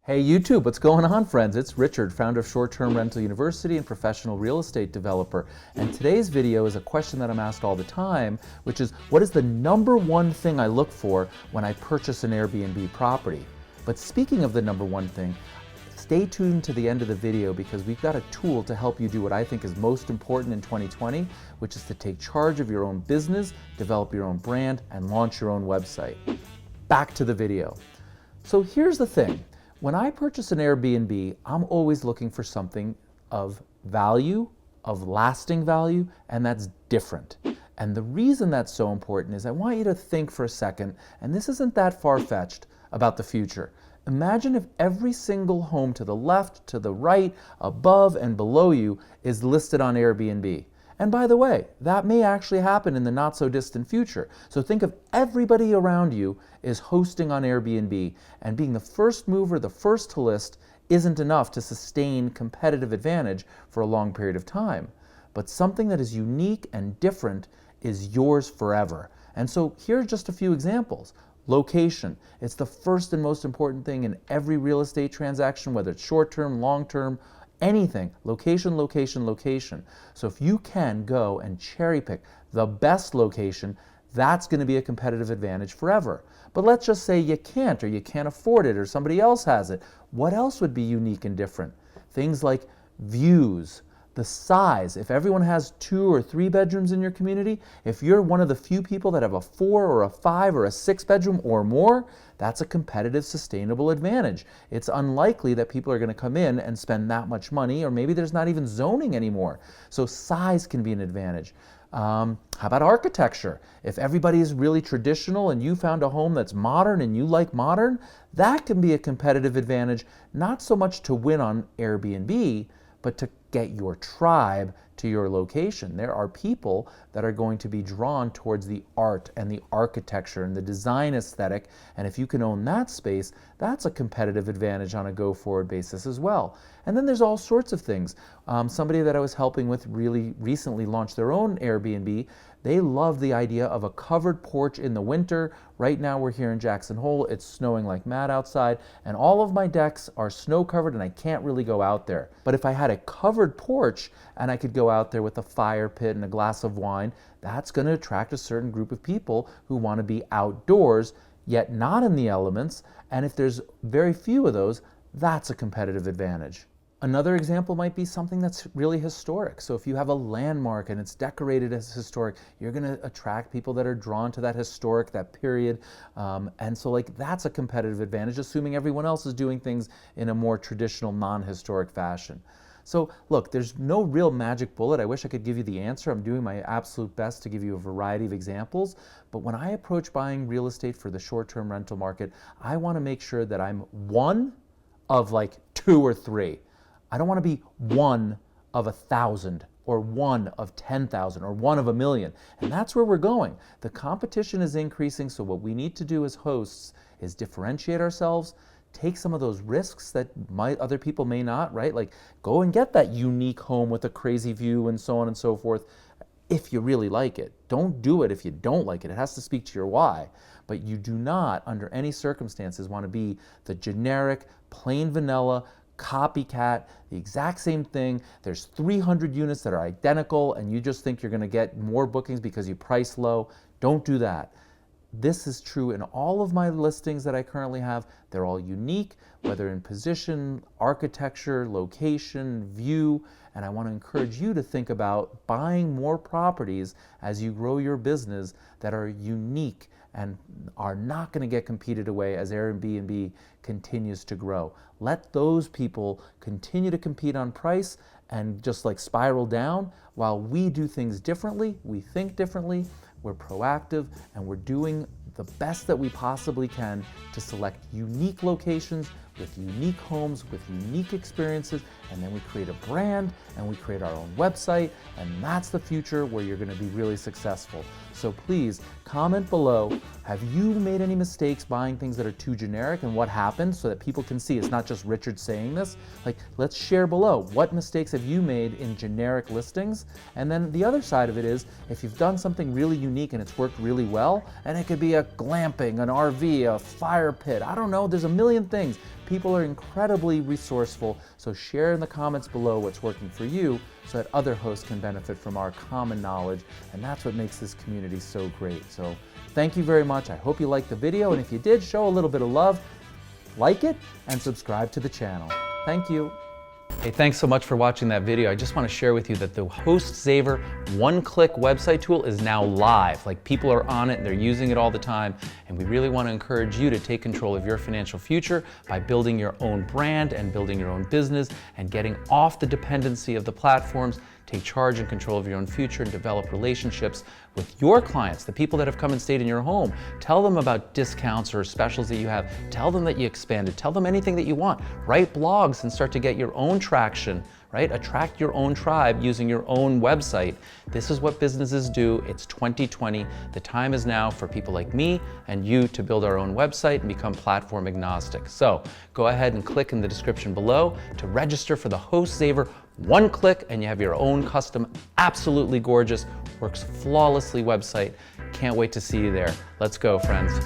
Hey YouTube, what's going on, friends? It's Richard, founder of Short-Term Rental University and professional real estate developer. And today's video is a question that I'm asked all the time, which is, what is the number one thing I look for when I purchase an Airbnb property? But speaking of the number one thing, stay tuned to the end of the video because we've got a tool to help you do what I think is most important in 2020, which is to take charge of your own business, develop your own brand, and launch your own website. Back to the video. So here's the thing. When I purchase an Airbnb, I'm always looking for something of value, of lasting value, and that's different. And the reason that's so important is I want you to think for a second, and this isn't that far-fetched, about the future. Imagine if every single home to the left, to the right, above, and below you is listed on Airbnb. And by the way, that may actually happen in the not so distant future. So think of everybody around you is hosting on Airbnb, and being the first mover, the first to list, isn't enough to sustain competitive advantage for a long period of time. But something that is unique and different is yours forever. And so here are just a few examples. Location. It's the first and most important thing in every real estate transaction, whether it's short-term, long-term, anything. Location, location, location. So if you can go and cherry pick the best location, that's going to be a competitive advantage forever. But let's just say you can't, or you can't afford it, or somebody else has it. What else would be unique and different? Things like views, the size. If everyone has 2 or 3 bedrooms in your community, if you're one of the few people that have a 4 or a 5 or a 6 bedroom or more, that's a competitive, sustainable advantage. It's unlikely that people are going to come in and spend that much money, or maybe there's not even zoning anymore. So size can be an advantage. How about architecture? If everybody is really traditional and you found a home that's modern and you like modern, that can be a competitive advantage, not so much to win on Airbnb, but to get your tribe to your location. There are people that are going to be drawn towards the art and the architecture and the design aesthetic, and if you can own that space, that's a competitive advantage on a go-forward basis as well. And then there's all sorts of things. Somebody that I was helping with really recently launched their own Airbnb. They love the idea of a covered porch in the winter. Right now we're here in Jackson Hole. It's snowing like mad outside, and all of my decks are snow covered and I can't really go out there. But if I had a covered porch and I could go out there with a fire pit and a glass of wine, that's going to attract a certain group of people who want to be outdoors, yet not in the elements. And if there's very few of those, that's a competitive advantage. Another example might be something that's really historic. So if you have a landmark and it's decorated as historic, you're going to attract people that are drawn to that historic, that period. And so that's a competitive advantage, assuming everyone else is doing things in a more traditional, non-historic fashion. So look, there's no real magic bullet. I wish I could give you the answer. I'm doing my absolute best to give you a variety of examples. But when I approach buying real estate for the short-term rental market, I want to make sure that I'm one of 2 or 3. I don't want to be one of 1,000 or one of 10,000 or one of 1,000,000. And that's where we're going. The competition is increasing, so what we need to do as hosts is differentiate ourselves, take some of those risks that other people may not, right? Like go and get that unique home with a crazy view and so on and so forth if you really like it. Don't do it if you don't like it. It has to speak to your why. But you do not, under any circumstances, want to be the generic, plain vanilla, copycat, the exact same thing. There's 300 units that are identical and you just think you're going to get more bookings because you price low. Don't do that. This is true in all of my listings that I currently have. They're all unique, whether in position, architecture, location, view, and I want to encourage you to think about buying more properties as you grow your business that are unique and are not going to get competed away as Airbnb continues to grow. Let those people continue to compete on price and just spiral down while we do things differently, we think differently, we're proactive, and we're doing the best that we possibly can to select unique locations with unique homes, with unique experiences, and then we create a brand and we create our own website, and that's the future where you're going to be really successful. So please comment below, have you made any mistakes buying things that are too generic and what happened, so that people can see it's not just Richard saying this. Let's share below, what mistakes have you made in generic listings? And then the other side of it is, if you've done something really unique and it's worked really well, and it could be a glamping, an RV, a fire pit, I don't know, there's a million things. People are incredibly resourceful, so share in the comments below what's working for you so that other hosts can benefit from our common knowledge, and that's what makes this community so great. So thank you very much. I hope you liked the video, and if you did, show a little bit of love, like it, and subscribe to the channel. Thank you. Hey, thanks so much for watching that video. I just want to share with you that the HostSaver one-click website tool is now live. Like, people are on it and they're using it all the time. And we really want to encourage you to take control of your financial future by building your own brand and building your own business and getting off the dependency of the platforms. Take charge and control of your own future and develop relationships with your clients, the people that have come and stayed in your home. Tell them about discounts or specials that you have. Tell them that you expanded. Tell them anything that you want. Write blogs and start to get your own traction, right? Attract your own tribe using your own website. This is what businesses do. It's 2020. The time is now for people like me and you to build our own website and become platform agnostic. So go ahead and click in the description below to register for the HostSaver. One click and you have your own custom, absolutely gorgeous, works flawlessly website. Can't wait to see you there. Let's go, friends.